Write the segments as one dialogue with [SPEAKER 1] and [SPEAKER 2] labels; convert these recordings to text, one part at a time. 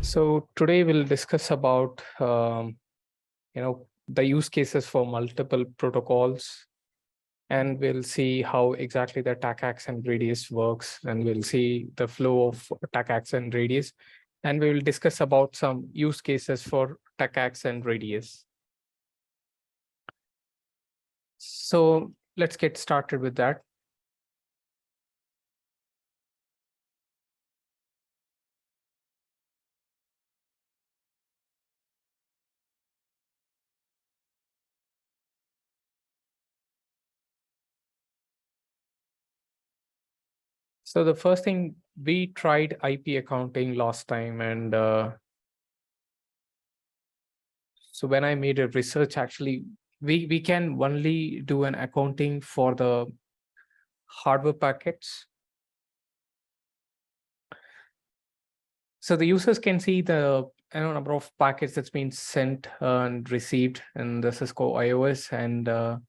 [SPEAKER 1] So today we'll discuss about the use cases for multiple protocols, and we'll see how exactly the TACACS and RADIUS works, and we'll see the flow of TACACS and RADIUS, and we will discuss about some use cases for TACACS and RADIUS. So let's get started with that. So the first thing, we tried IP accounting last time, and so when I made a research, actually, we can only do an accounting for the hardware packets. So the users can see the number of packets that's been sent and received in the Cisco iOS, and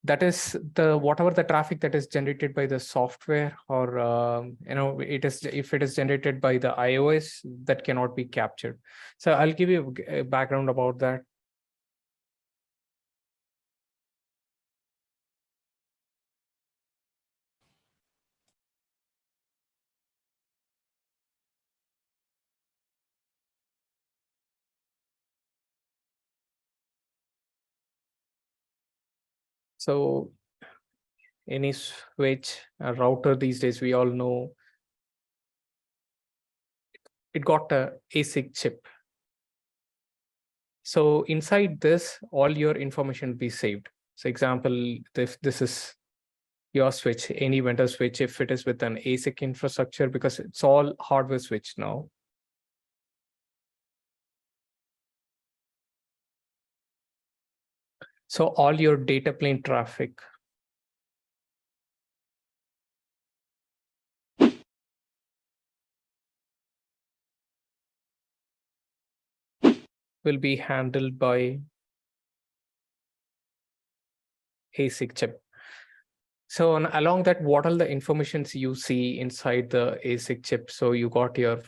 [SPEAKER 1] that is the whatever the traffic that is generated by the software, or it is, if it is generated by the iOS, that cannot be captured. So I'll give you a background about that. So any switch, router these days, we all know it got a ASIC chip. So inside this, all your information will be saved. So example, if this is your switch, any vendor switch, if it is with an ASIC infrastructure, because it's all hardware switch now. So all your data plane traffic will be handled by ASIC chip. So along that, what are the informations you see inside the ASIC chip? So you got your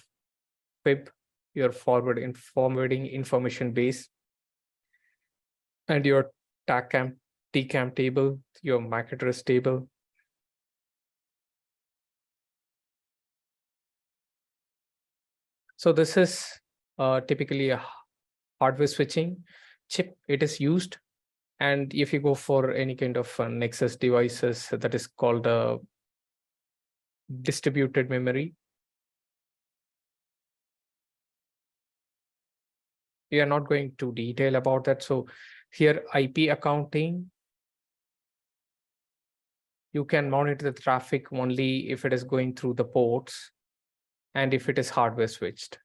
[SPEAKER 1] FIB, your forwarding information base, and your TCAM table, your MAC address table. So this is typically a hardware switching chip. It is used, and if you go for any kind of Nexus devices, that is called a distributed memory. We are not going to detail about that. So here, IP accounting, you can monitor the traffic only if it is going through the ports and if it is hardware switched.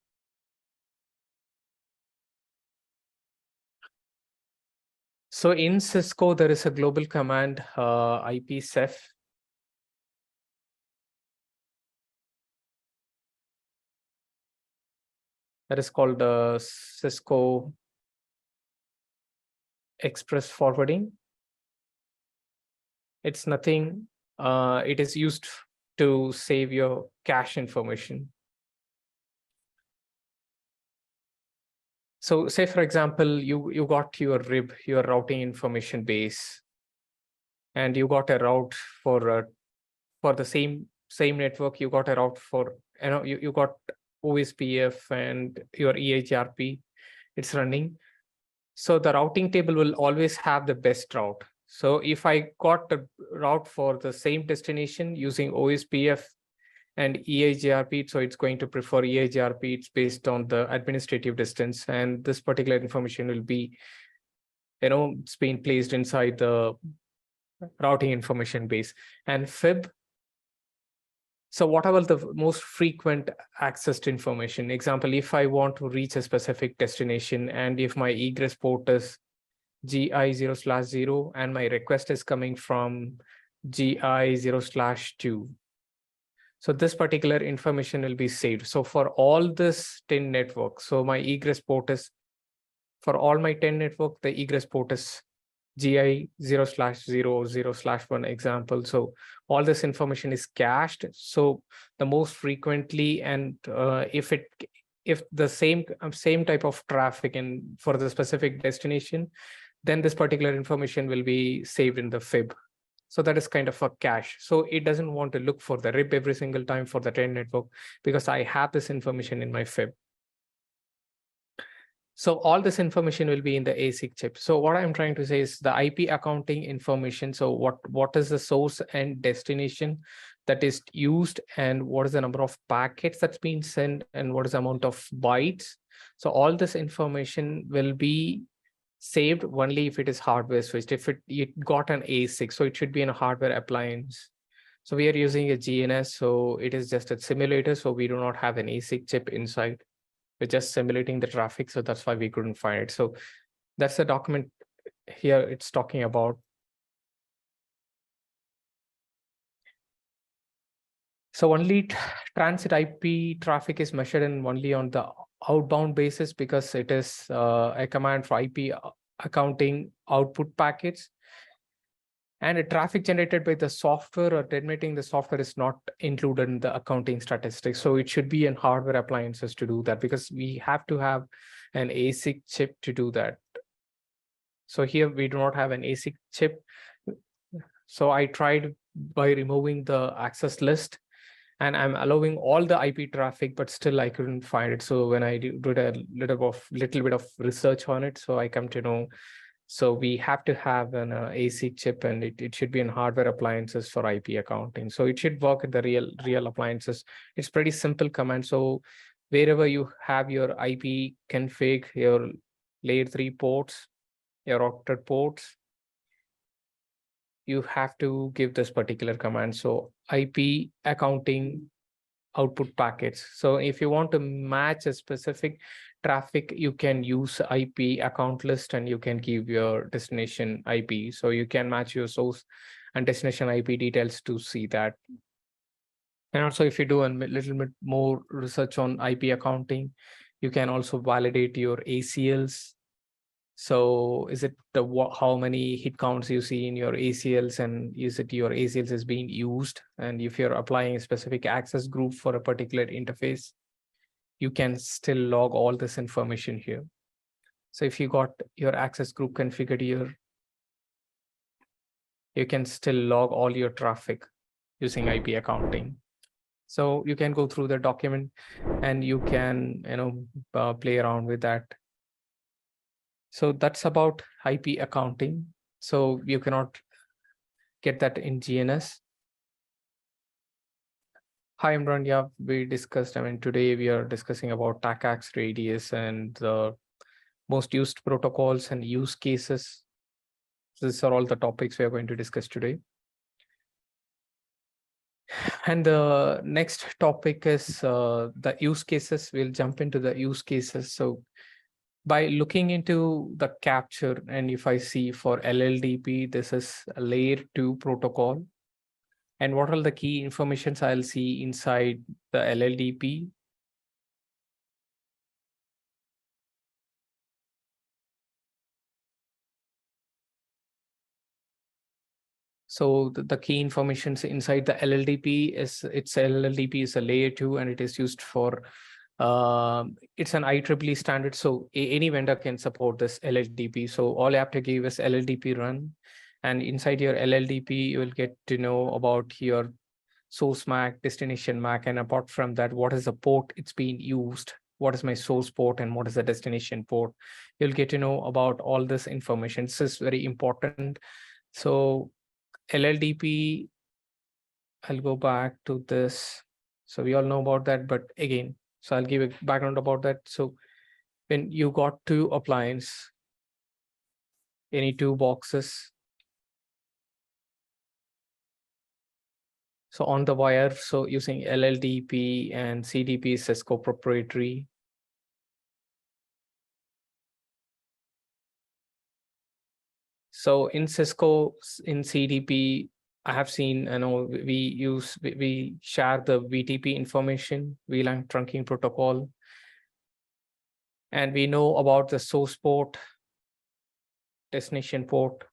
[SPEAKER 1] So in Cisco, there is a global command, IPsec. That is called Cisco Express Forwarding. It's nothing. It is used to save your cache information. So say, for example, you got your RIB, your routing information base, and you got a route for the same network. You got a route for, you got OSPF and your EIGRP, it's running. So the routing table will always have the best route. So if I got the route for the same destination using OSPF and EIGRP, so it's going to prefer EIGRP. It's based on the administrative distance, and this particular information will be, it's being placed inside the routing information base. And FIB, so whatever the most frequent accessed information. Example, if I want to reach a specific destination, and if my egress port is GI0/0 and my request is coming from GI0/2. So this particular information will be saved. So for all this 10 networks, so my egress port is, for all my 10 network, the egress port is GI0/0, 0/1 example. So all this information is cached. So the most frequently, and if if the same type of traffic and for the specific destination, then this particular information will be saved in the fib. So that is kind of a cache. So it doesn't want to look for the RIB every single time for the train network because I have this information in my fib. So all this information will be in the ASIC chip. So what I'm trying to say is the IP accounting information. So what is the source and destination that is used, and what is the number of packets that's been sent, and what is the amount of bytes. So all this information will be saved only if it is hardware switched. If it got an ASIC, so it should be in a hardware appliance. So we are using a GNS, so it is just a simulator. So we do not have an ASIC chip inside. We're just simulating the traffic. So that's why we couldn't find it. So that's the document here it's talking about. So only transit IP traffic is measured in only on the outbound basis because it is a command for IP accounting output packets. And the traffic generated by the software or terminating the software is not included in the accounting statistics. So it should be in hardware appliances to do that because we have to have an ASIC chip to do that. So here we do not have an ASIC chip. So I tried by removing the access list, and I'm allowing all the IP traffic, but still I couldn't find it. So when I did a little bit of research on it, so I come to know, so we have to have an ASIC chip, and it should be in hardware appliances for IP accounting. So it should work at the real appliances. It's pretty simple command. So wherever you have your IP config, your layer 3 ports, your octet ports, you have to give this particular command. So IP accounting output packets. So if you want to match a specific traffic, you can use IP account list and you can give your destination IP. So you can match your source and destination IP details to see that. And also if you do a little bit more research on IP accounting, you can also validate your ACLs. So is it how many hit counts you see in your ACLs, and is it your ACLs is being used? And if you're applying a specific access group for a particular interface, you can still log all this information here. So if you got your access group configured here, you can still log all your traffic using IP accounting. So you can go through the document and you can, play around with that. So that's about IP accounting. So you cannot get that in GNS. Hi, Imran. Yeah, we discussed, today we are discussing about TACACS, RADIUS, and the most used protocols and use cases. These are all the topics we are going to discuss today. And the next topic is the use cases. We'll jump into the use cases. So by looking into the capture, and if I see for LLDP, this is a layer 2 protocol. And what are the key informations I'll see inside the LLDP? So the key information inside the LLDP is LLDP is a layer 2, and it is used for it's an IEEE standard. So any vendor can support this LLDP. So all you have to give is LLDP run, and inside your LLDP, you will get to know about your source MAC, destination MAC, and apart from that, what is the port it's being used, what is my source port, and what is the destination port. You'll get to know about all this information. This is very important. So LLDP, I'll go back to this. So we all know about that, but again, so I'll give a background about that. So when you got two appliance, any two boxes, so on the wire, so using LLDP and CDP Cisco proprietary. So in Cisco, in CDP, I have seen, we share the VTP information, VLAN trunking protocol, and we know about the source port, destination port.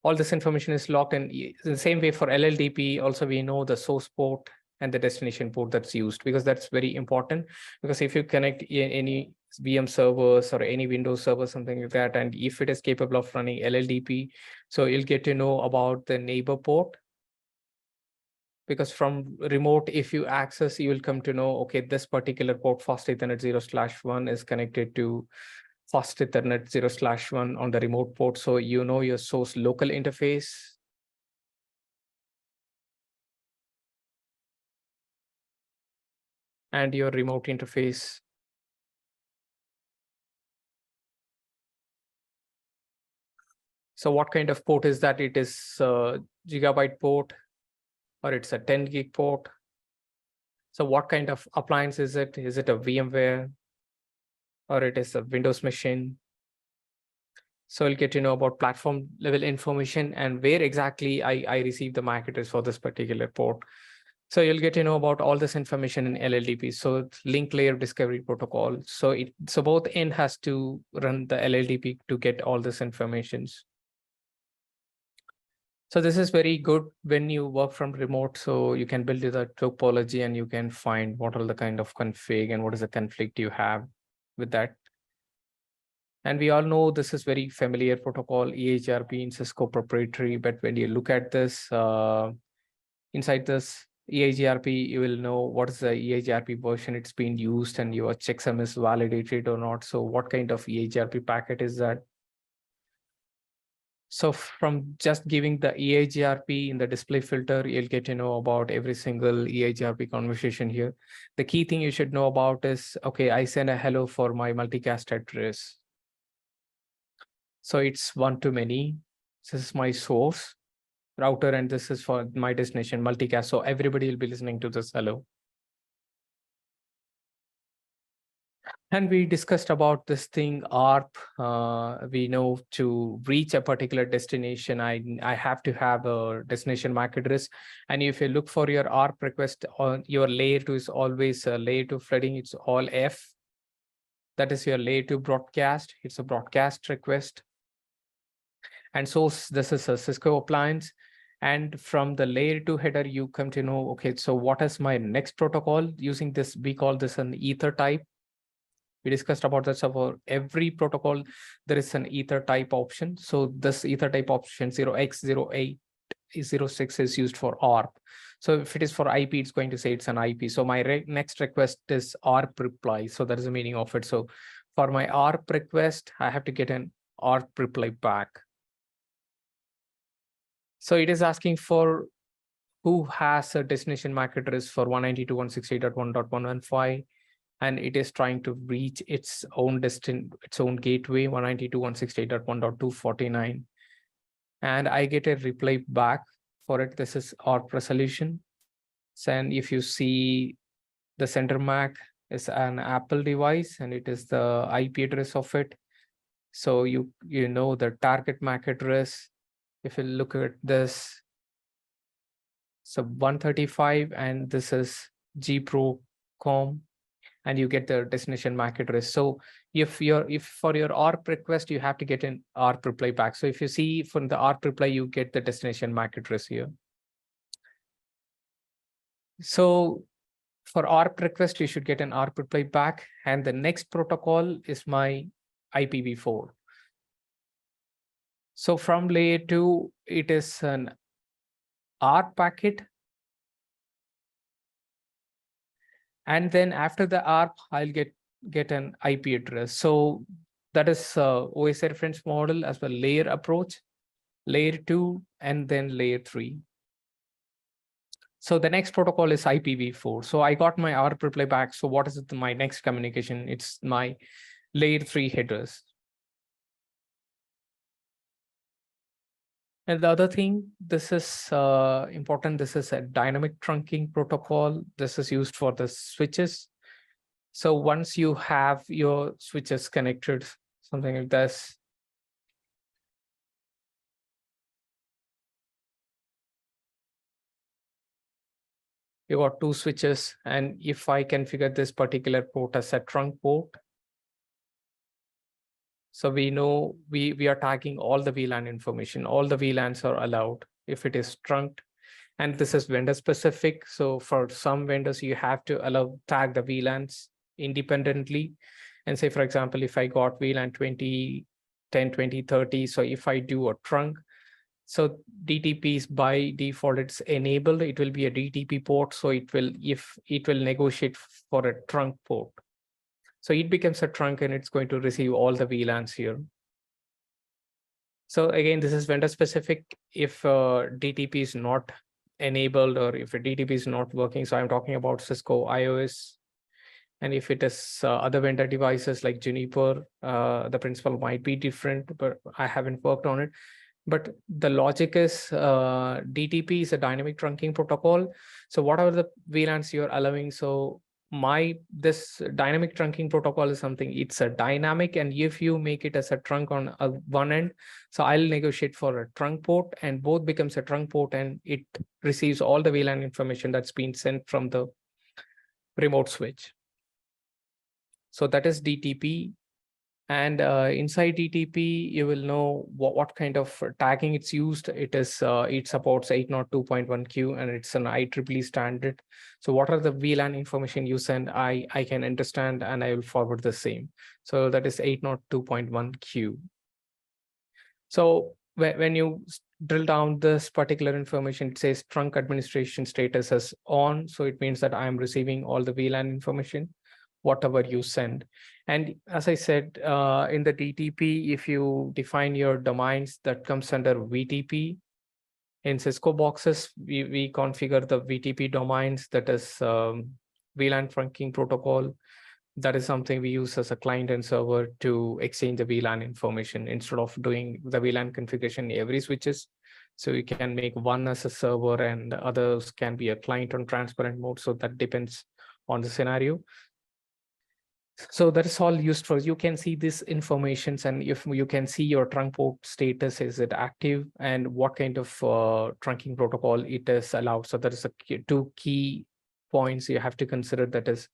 [SPEAKER 1] All this information is locked, and in the same way for LLDP, also we know the source port and the destination port that's used, because that's very important. Because if you connect any VM servers or any Windows server, something like that, and if it is capable of running LLDP, so you'll get to know about the neighbor port. Because from remote, if you access, you will come to know, okay, this particular port fast Ethernet 0/1 is connected to fast Ethernet 0/1 on the remote port. So you know your source local interface. And your remote interface. So what kind of port is that? It is a gigabyte port, or it's a 10 gig port. So what kind of appliance is it? Is it a VMware, or it is a Windows machine? So I'll get to know about platform level information and where exactly I receive the MAC address for this particular port. So you'll get to know about all this information in LLDP. So it's link layer discovery protocol. So both end has to run the LLDP to get all this information. So this is very good when you work from remote. So you can build the topology and you can find what are the kind of config and what is the conflict you have with that. And we all know this is very familiar protocol, EIGRP in Cisco proprietary. But when you look at this, inside this EIGRP, you will know what is the EIGRP version it's been used and your checksum is validated or not. So what kind of EIGRP packet is that? So from just giving the EIGRP in the display filter, you'll get to know about every single EIGRP conversation here. The key thing you should know about is, okay, I send a hello for my multicast address. So it's one-to-many. This is my source router, and this is for my destination multicast. So everybody will be listening to this hello. And we discussed about this thing, ARP. We know to reach a particular destination, I have to have a destination MAC address. And if you look for your ARP request, on your layer 2 is always layer 2 flooding. It's all F. That is your layer 2 broadcast. It's a broadcast request. And so this is a Cisco appliance. And from the layer 2 header, you come to know, okay, so what is my next protocol using this? We call this an ether type. We discussed about that. So for every protocol, there is an ether type option. So this ether type option 0x0806 is used for ARP. So if it is for IP, it's going to say it's an IP. So my next request is ARP reply. So that is the meaning of it. So for my ARP request, I have to get an ARP reply back. So it is asking for who has a destination MAC address for 192.168.1.115. And it is trying to reach its own gateway 192.168.1.249. And I get a reply back for it. This is ARP resolution. And if you see the sender MAC is an Apple device and it is the IP address of it. So you know the target MAC address. If you look at this, so 135, and this is gprocom. And you get the destination MAC address. So if for your ARP request, you have to get an ARP reply back. So if you see from the ARP reply, you get the destination MAC address here. So for ARP request, you should get an ARP reply back. And the next protocol is my IPv4. So from layer 2, it is an ARP packet. And then after the ARP, I'll get an IP address. So that is OS reference model as well, layer approach, layer 2, and then layer 3. So the next protocol is IPv4. So I got my ARP reply back. So what is my next communication? It's my layer 3 headers. And the other thing, this is important. This is a dynamic trunking protocol. This is used for the switches. So once you have your switches connected, something like this, you got 2 switches. And if I configure this particular port as a trunk port, so we know we are tagging all the VLAN information. All the VLANs are allowed if it is trunked. And this is vendor specific. So for some vendors, you have to tag the VLANs independently. And say, for example, if I got VLAN 2010, 2030, so if I do a trunk, so DTPs by default, it's enabled. It will be a DTP port. So it will negotiate for a trunk port. So it becomes a trunk and it's going to receive all the VLANs here. So again, this is vendor specific. If DTP is not enabled or if a DTP is not working, so I'm talking about Cisco iOS. And if it is other vendor devices like Juniper, the principle might be different, but I haven't worked on it. But the logic is DTP is a dynamic trunking protocol. So whatever the VLANs you're allowing, so this dynamic trunking protocol is something, it's a dynamic, and if you make it as a trunk on one end, so I'll negotiate for a trunk port and both becomes a trunk port and it receives all the VLAN information that's been sent from the remote switch. So that is DTP. And inside DTP, you will know what kind of tagging it's used. It supports 802.1q and it's an IEEE standard. So what are the VLAN information you send? I can understand and I will forward the same. So that is 802.1q. So when you drill down this particular information, it says trunk administration status as on. So it means that I'm receiving all the VLAN information, whatever you send. And as I said, in the DTP, if you define your domains, that comes under VTP. In Cisco boxes, we configure the VTP domains, that is VLAN trunking protocol. That is something we use as a client and server to exchange the VLAN information instead of doing the VLAN configuration in every switches. So you can make one as a server and others can be a client on transparent mode. So that depends on the scenario. So that is all used for, you can see this information, and if you can see your trunk port status, is it active, and what kind of trunking protocol it is allowed. So there is two key points you have to consider, that is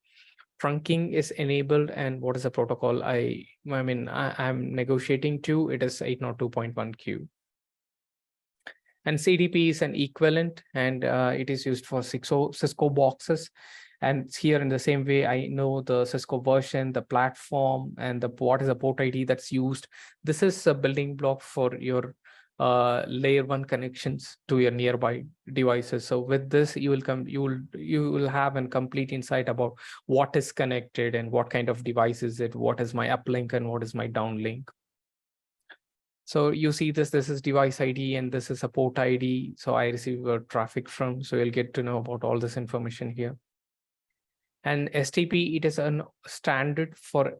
[SPEAKER 1] trunking is enabled and what is the protocol I'm negotiating to. It is 802.1q. And CDP is an equivalent, and it is used for Cisco boxes. And here in the same way, I know the Cisco version, the platform, and what is the port ID that's used. This is a building block for your layer 1 connections to your nearby devices. So with this, you will have a complete insight about what is connected and what kind of device is it, what is my uplink and what is my downlink. So you see this is device ID and this is a port ID. So I receive traffic from, so you'll get to know about all this information here. And STP, it is a standard for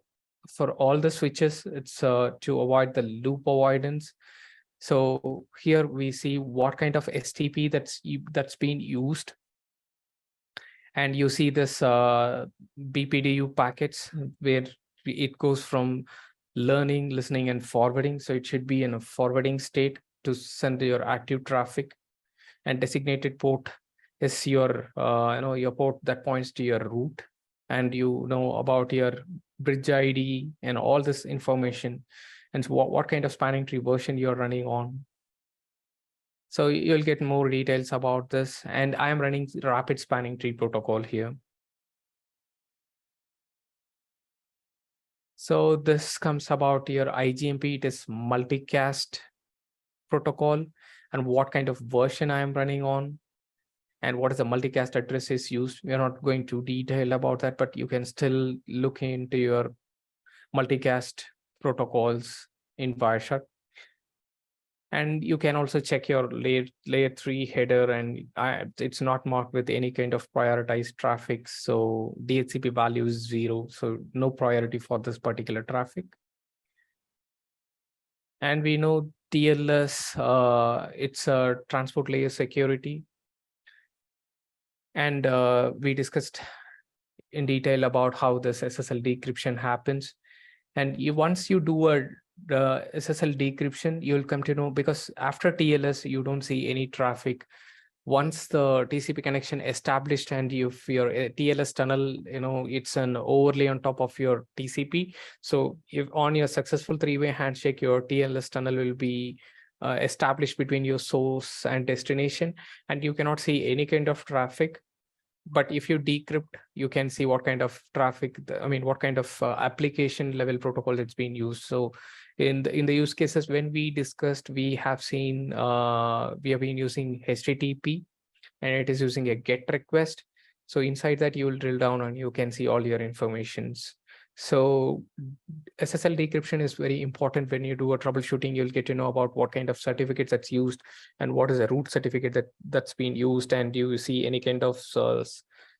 [SPEAKER 1] all the switches. It's to avoid the loop avoidance. So here we see what kind of STP that's being used. And you see this BPDU packets where it goes from learning, listening, and forwarding. So it should be in a forwarding state to send your active traffic. And designated port is your your port that points to your route, and you know about your bridge ID and all this information, and so what kind of spanning tree version you're running on. So you'll get more details about this, and I am running rapid spanning tree protocol here. So this comes about your IGMP. It is multicast protocol, and what kind of version I am running on, and what is the multicast address is used. We are not going to detail about that, but you can still look into your multicast protocols in Wireshark. And you can also check your layer 3 header, and it's not marked with any kind of prioritized traffic. So DHCP value is 0. So no priority for this particular traffic. And we know TLS, it's a transport layer security. And we discussed in detail about how this SSL decryption happens. And once you do the SSL decryption, you'll come to know, because after TLS, you don't see any traffic. Once the TCP connection established and if your TLS tunnel, it's an overlay on top of your TCP. So if on your successful 3-way handshake, your TLS tunnel will be established between your source and destination, and you cannot see any kind of traffic. But if you decrypt, you can see what kind of traffic, what kind of application level protocol that's being used. So in the use cases when we discussed, we have seen we have been using HTTP, and it is using a GET request. So inside that, you will drill down and you can see all your informations. So SSL decryption is very important. When you do a troubleshooting, you'll get to know about what kind of certificates that's used and what is a root certificate that's been used, and you see any kind of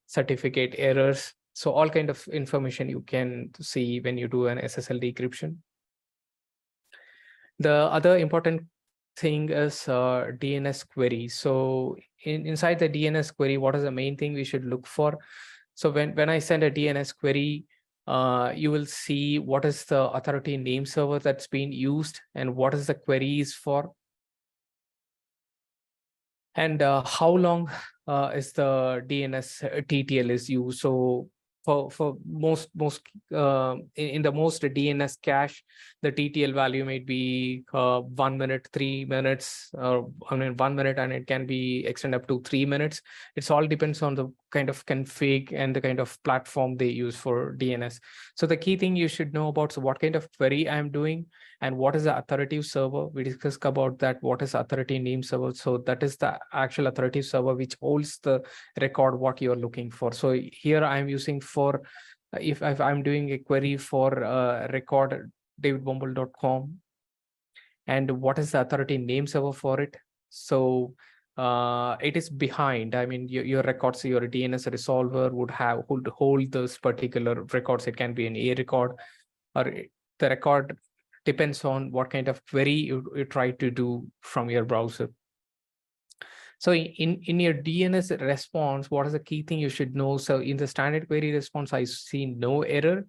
[SPEAKER 1] certificate errors. So all kind of information you can see when you do an SSL decryption. The other important thing is DNS query. So inside the DNS query, what is the main thing we should look for? So when I send a DNS query, you will see what is the authority name server that's being used and what is the query is for, and how long is the DNS TTL is used. So for most in the most DNS cache, the TTL value might be 1 minute, 3 minutes, 1 minute, and it can be extended up to 3 minutes. It's all depends on the kind of config and the kind of platform they use for DNS. So the key thing you should know about, so what kind of query I'm doing and what is the authoritative server. We discussed about that, what is authority name server. So that is the actual authoritative server which holds the record what you're looking for. So here I'm using for, if I'm doing a query for record davidbomble.com, and what is the authority name server for it. So it is behind. Your records, your DNS resolver would hold those particular records. It can be an A record, or the record depends on what kind of query you try to do from your browser. So in your DNS response, what is the key thing you should know? So in the standard query response, I see no error.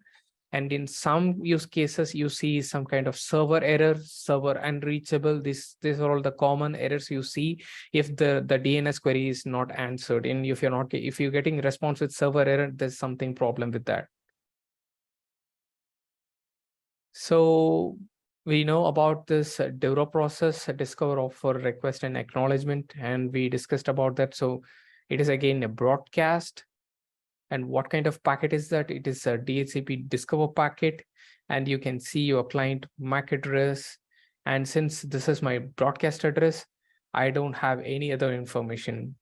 [SPEAKER 1] And in some use cases, you see some kind of server error, server unreachable. These are all the common errors you see if the DNS query is not answered. And if you're getting response with server error, there's something problem with that. So we know about this DEVRO process, discover, offer, request, and acknowledgement, and we discussed about that. So it is again a broadcast. And what kind of packet is that? It is a DHCP discover packet, and you can see your client MAC address. And since this is my broadcast address, I don't have any other information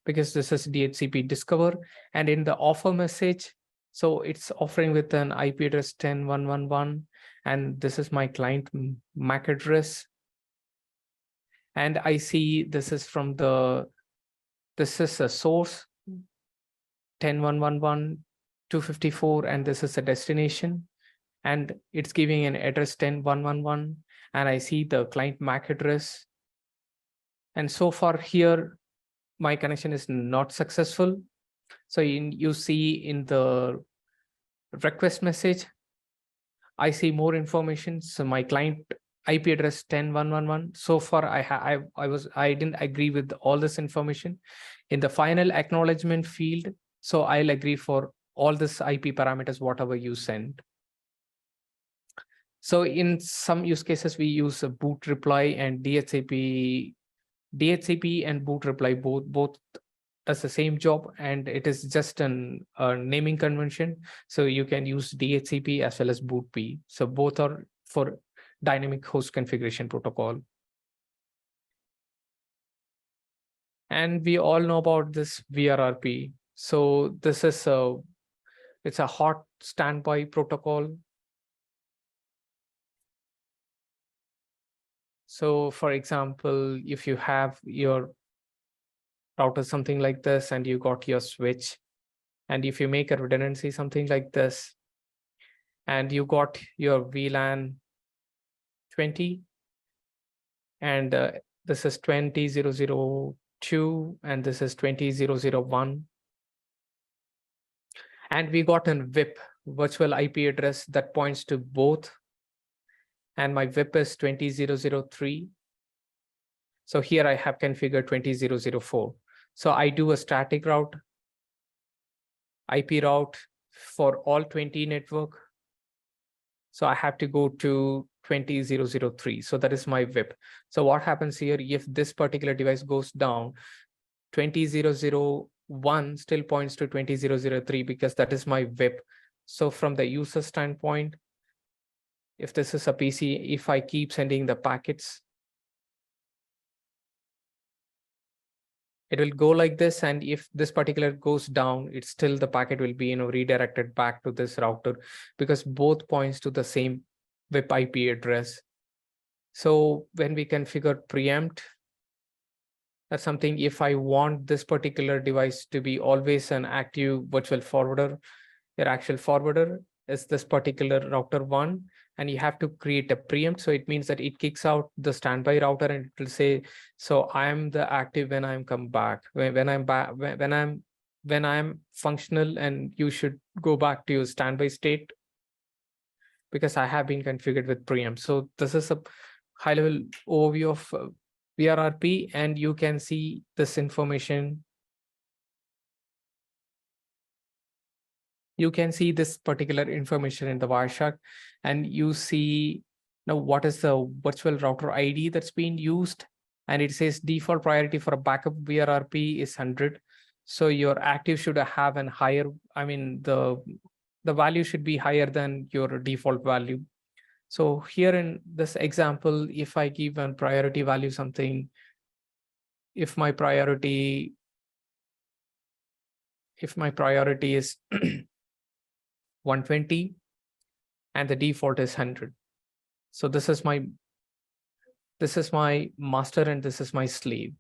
[SPEAKER 1] because this is DHCP discover. And in the offer message, so it's offering with an IP address 10.1.1.1, and this is my client MAC address. And I see this is this is a source 10.1.1.1 254, and this is a destination, and it's giving an address 10.1.1.1, and I see the client MAC address. And so far here, my connection is not successful. So you see in the request message, I see more information. So my client IP address 10.1.1.1. So far, I didn't agree with all this information. In the final acknowledgement field, so I'll agree for all this IP parameters, whatever you send. So in some use cases, we use a boot reply and DHCP and boot reply both does the same job, and it is just a naming convention. So you can use DHCP as well as bootp. So both are for dynamic host configuration protocol. And we all know about this VRRP. So this is it's a hot standby protocol. So for example, if you have your router something like this, and you got your switch, and if you make a redundancy something like this, and you got your VLAN 20, and this is 20.0.0.2, and this is 20.0.0.1, and we got a VIP virtual IP address that points to both, and my VIP is 20.0.0.3. So here I have configured 20.0.0.4. So I do a static route, IP route for all 20 network. So I have to go to 20003. So that is my VIP. So what happens here, if this particular device goes down, 20001 still points to 20003 because that is my VIP. So from the user standpoint, if this is a PC, if I keep sending the packets, it will go like this. And if this particular goes down, it's still the packet will be, redirected back to this router because both points to the same VIP IP address. So when we configure preempt, that's something, if I want this particular device to be always an active virtual forwarder, your actual forwarder is this particular router 1, and you have to create a preempt. So it means that it kicks out the standby router and it will say, so I am the active when I'm come back, when I'm back, when I'm functional, and you should go back to your standby state because I have been configured with preempt. So this is a high level overview of VRRP, and you can see this information. You can see this particular information in the Wireshark, and you see now what is the virtual router ID that's being used. And it says default priority for a backup VRRP is 100. So your active should have an higher, the value should be higher than your default value. So here in this example, if I give a priority value something, if my priority is 120 and the default is 100. So this is my master and this is my slave.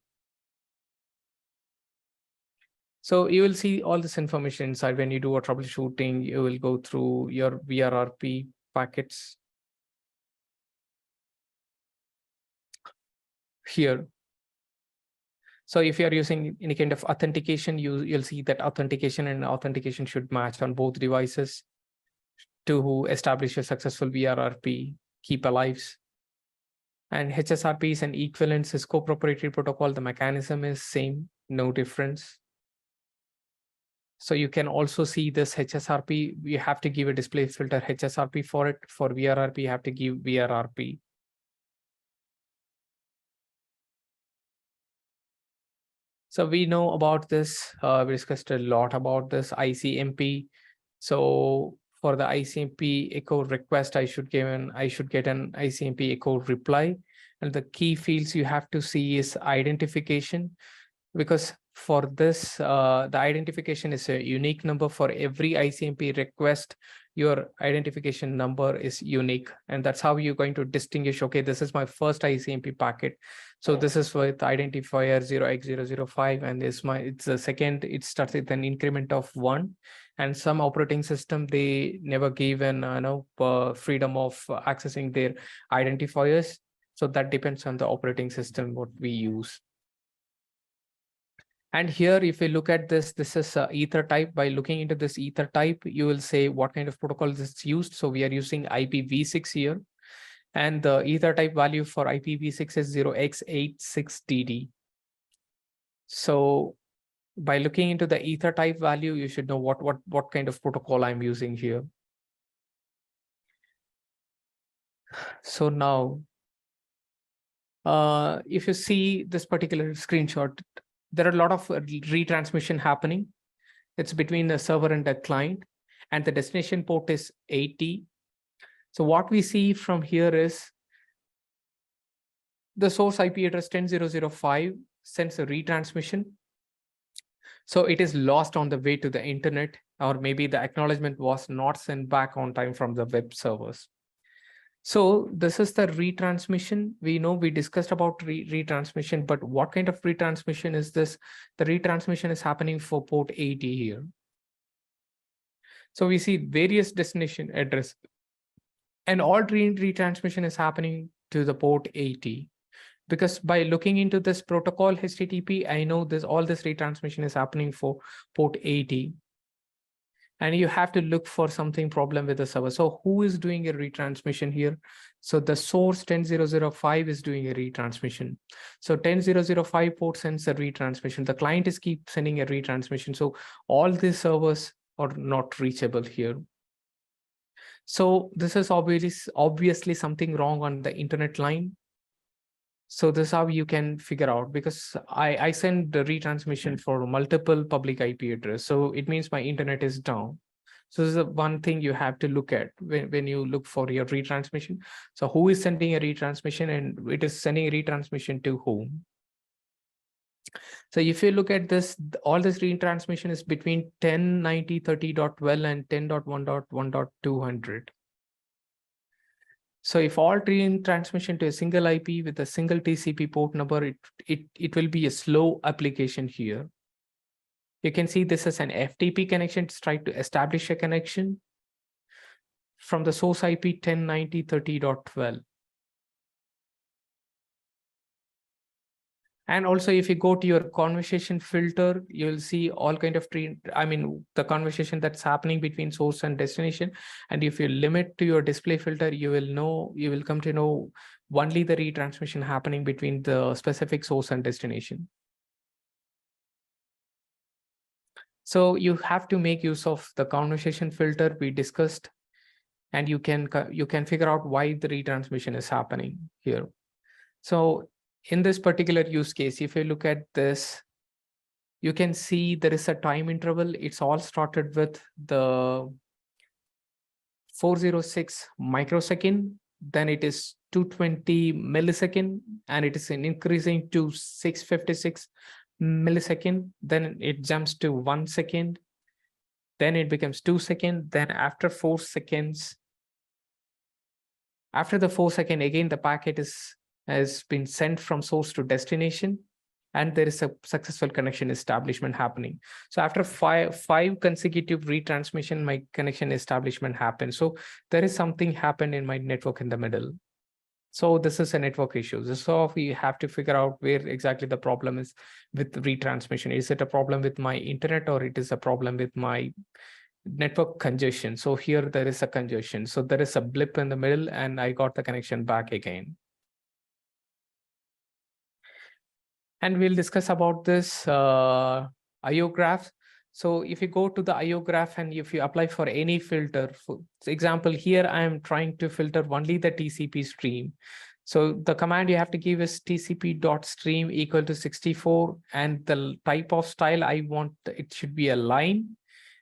[SPEAKER 1] So you will see all this information inside. When you do a troubleshooting, you will go through your VRRP packets here. So if you're using any kind of authentication, you'll see that authentication should match on both devices to establish a successful VRRP, keep alive. And HSRP is an equivalent Cisco proprietary protocol. The mechanism is same, no difference. So you can also see this HSRP. You have to give a display filter HSRP for it. For VRRP, you have to give VRRP. So we know about this. We discussed a lot about this ICMP. So for the ICMP echo request, I should get an ICMP echo reply. And the key fields you have to see is identification, because for this, the identification is a unique number. For every ICMP request, your identification number is unique. And that's how you're going to distinguish, okay, this is my first ICMP packet. So this is with identifier 0x005, and it's the second, it starts with an increment of 1. And some operating system, they never give an freedom of accessing their identifiers. So that depends on the operating system what we use. And here, if we look at this is ether type. By looking into this ether type, you will say what kind of protocol is used. So we are using IPv6 here. And the ether type value for IPv6 is 0x86DD. So by looking into the ether type value, you should know what kind of protocol I'm using here. So now, if you see this particular screenshot, there are a lot of retransmission happening. It's between the server and the client, and the destination port is 80. So what we see from here is the source IP address 10005 sends a retransmission. So it is lost on the way to the internet, or maybe the acknowledgement was not sent back on time from the web servers. So this is the retransmission. We know we discussed about retransmission, but what kind of retransmission is this? The retransmission is happening for port 80 here. So we see various destination address, and all retransmission is happening to the port 80. Because by looking into this protocol HTTP, I know all this retransmission is happening for port 80. And you have to look for something problem with the server. So who is doing a retransmission here? So the source 10005 is doing a retransmission. So 10005 port sends a retransmission. The client is keep sending a retransmission. So all these servers are not reachable here. So this is obviously something wrong on the internet line. So this is how you can figure out, because I send the retransmission for multiple public IP address. So it means my internet is down. So this is the one thing you have to look at when you look for your retransmission. So who is sending a retransmission, and it is sending a retransmission to whom? So if you look at this, all this retransmission is between 10.90.30.12 and 10.1.1.200. So if all transmission to a single IP with a single TCP port number, it will be a slow application here. You can see this is an FTP connection. It's trying to establish a connection from the source IP 10.90.30.12. And also, if you go to your conversation filter, you'll see all kind of the conversation that's happening between source and destination. And if you limit to your display filter, you will come to know only the retransmission happening between the specific source and destination. So you have to make use of the conversation filter we discussed, and you can figure out why the retransmission is happening here. So in this particular use case, if you look at this, you can see there is a time interval. It's all started with the 406 microsecond, then it is 220 millisecond, and it is increasing to 656 millisecond. Then it jumps to 1 second. Then it becomes 2 seconds. Then after 4 seconds, after the 4 second, again, the packet has been sent from source to destination, and there is a successful connection establishment happening. So after five consecutive retransmission, my connection establishment happened. So there is something happened in my network in the middle. So this is a network issue. So we have to figure out where exactly the problem is with retransmission. Is it a problem with my internet, or it is a problem with my network congestion? So here there is a congestion. So there is a blip in the middle, and I got the connection back again. And we'll discuss about this IO graph. So if you go to the IO graph and if you apply for any filter, for example, here I am trying to filter only the TCP stream. So the command you have to give is tcp.stream equal to 64, and the type of style I want, it should be a line,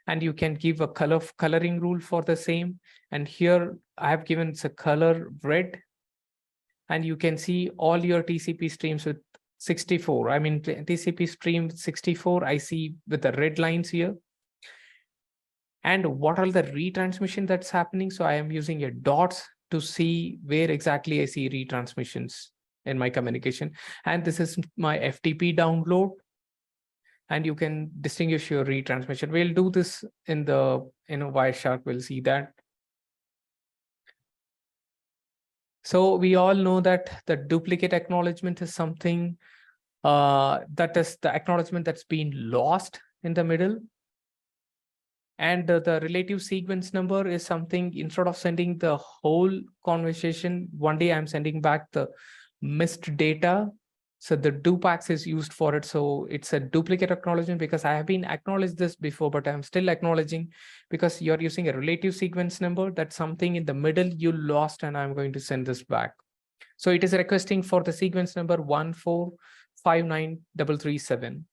[SPEAKER 1] and you can give a coloring rule for the same. And here I have given it's a color red, and you can see all your TCP streams with 64. I mean, TCP stream 64, I see with the red lines here. And what are the retransmission that's happening? So I am using a dots to see where exactly I see retransmissions in my communication. And this is my FTP download. And you can distinguish your retransmission. We'll do this in the Wireshark, we'll see that. So we all know that the duplicate acknowledgement is something that is the acknowledgement that's been lost in the middle. And the relative sequence number is something, instead of sending the whole conversation, one day I'm sending back the missed data. So the DUPAX is used for it. So it's a duplicate acknowledgement, because I have been acknowledged this before, but I'm still acknowledging because you're using a relative sequence number. That's something in the middle you lost, and I'm going to send this back. So it is requesting for the sequence number 1459337.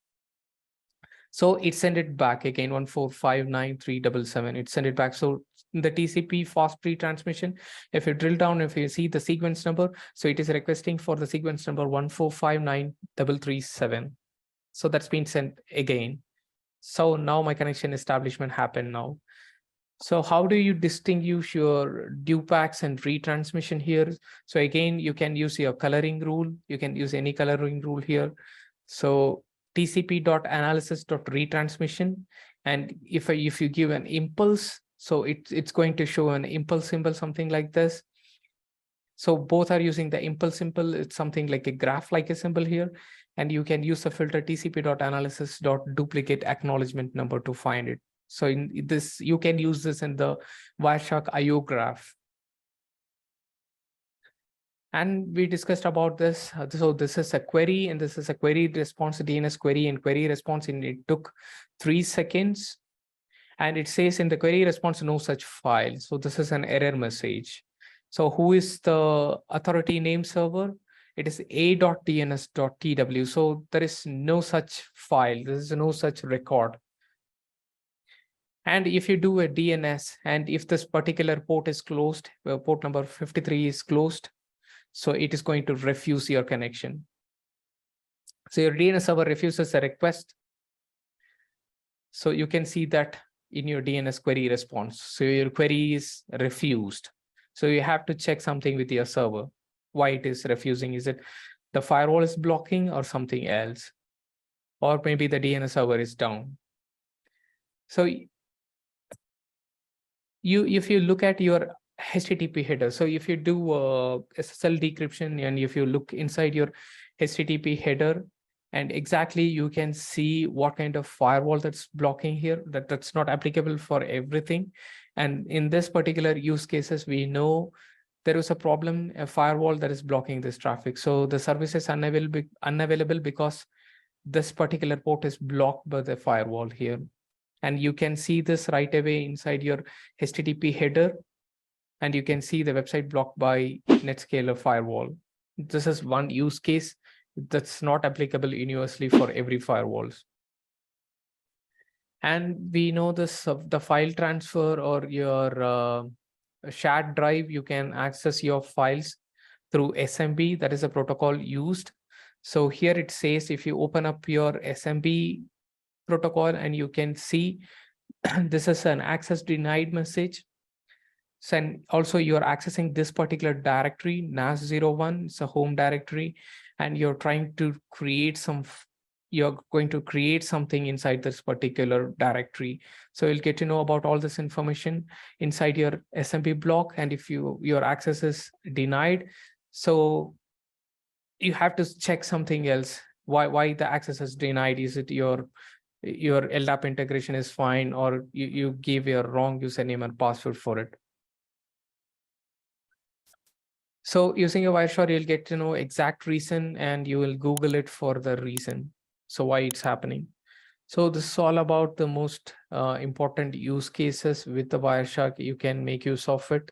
[SPEAKER 1] So it sent it back again, 1459377. It sent it back. So in the TCP fast retransmission, if you drill down, if you see the sequence number, so it is requesting for the sequence number 1459337. So that's been sent again. So now my connection establishment happened now. So how do you distinguish your DUPAX and retransmission here? So again, you can use your coloring rule. You can use any coloring rule here. So tcp.analysis.retransmission, and if you give an impulse, so it's going to show an impulse symbol, something like this. So both are using the impulse symbol. It's something like a graph like a symbol here, and you can use the filter tcp.analysis.duplicate acknowledgement number to find it. So in this, you can use this in the Wireshark IO graph. And we discussed about this. So this is a query, and this is a query response, DNS query and query response, and it took 3 seconds. And it says in the query response, no such file. So this is an error message. So who is the authority name server? It is a.dns.tw. So there is no such file. There is no such record. And if you do a DNS, and if this particular port is closed, port number 53 is closed, so it is going to refuse your connection. So your DNS server refuses a request. So you can see that in your DNS query response. So your query is refused. So you have to check something with your server, why it is refusing. Is it the firewall is blocking or something else? Or maybe the DNS server is down. So if you look at your HTTP header, so if you do SSL decryption and if you look inside your HTTP header, and exactly you can see what kind of firewall that's blocking here, that's not applicable for everything. And in this particular use cases, we know there is a problem, a firewall that is blocking this traffic. So the service is unavailable because this particular port is blocked by the firewall here. And you can see this right away inside your HTTP header. And you can see the website blocked by NetScaler firewall. This is one use case that's not applicable universally for every firewalls. And we know this the file transfer or your shared drive, you can access your files through SMB. That is a protocol used. So here it says if you open up your SMB protocol and you can see this is an access denied message. So, and also you're accessing this particular directory, NAS01, it's a home directory, and you're trying to create you're going to create something inside this particular directory. So you'll get to know about all this information inside your SMB block. And if your access is denied, so you have to check something else. Why the access is denied? Is it your LDAP integration is fine, or you gave your wrong username and password for it? So using a Wireshark, you'll get to know exact reason and you will Google it for the reason. So why it's happening. So this is all about the most important use cases with the Wireshark. You can make use of it.